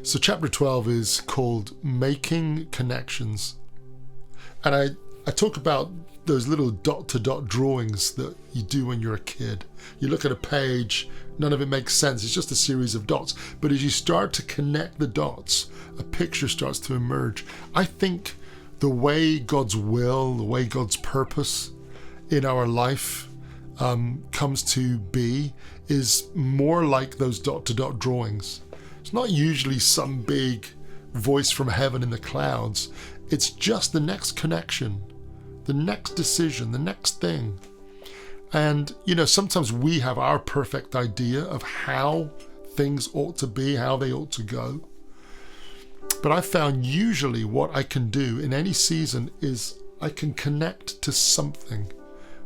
So chapter 12 is called Making Connections. And I talk about those little dot-to-dot drawings that you do when you're a kid. You look at a page, none of it makes sense. It's just a series of dots. But as you start to connect the dots, a picture starts to emerge. I think the way God's will, the way God's purpose in our life comes to be is more like those dot-to-dot drawings. It's not usually some big voice from heaven in the clouds. It's just the next connection, the next decision, the next thing. And, sometimes we have our perfect idea of how things ought to be, how they ought to go. But I found usually what I can do in any season is I can connect to something.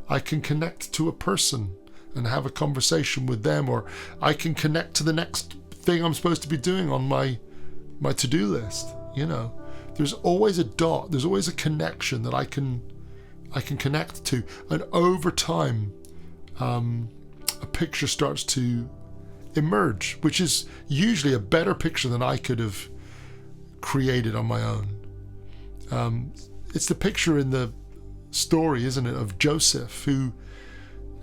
I can connect to a person and have a conversation with them, or I can connect to the next thing I'm supposed to be doing on my to-do list. There's always a dot, there's always a connection that I can connect to, and over time a picture starts to emerge, which is usually a better picture than I could have created on my own. It's the picture in the story, isn't it, of Joseph, who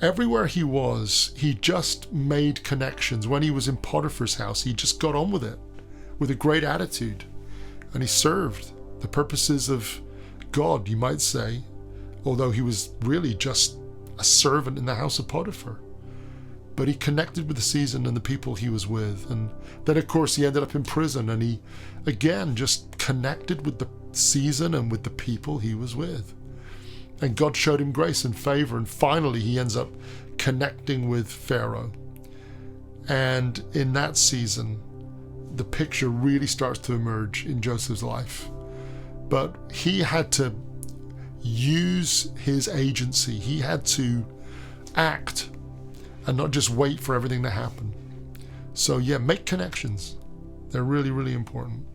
everywhere he was, he just made connections. When he was in Potiphar's house, he just got on with it with a great attitude, and he served the purposes of God, you might say, although he was really just a servant in the house of Potiphar. But he connected with the season and the people he was with. And then, of course, he ended up in prison, and he, again, just connected with the season and with the people he was with. And God showed him grace and favor, and finally he ends up connecting with Pharaoh. And in that season, the picture really starts to emerge in Joseph's life. But he had to use his agency. He had to act and not just wait for everything to happen. So yeah, make connections. They're really, really important.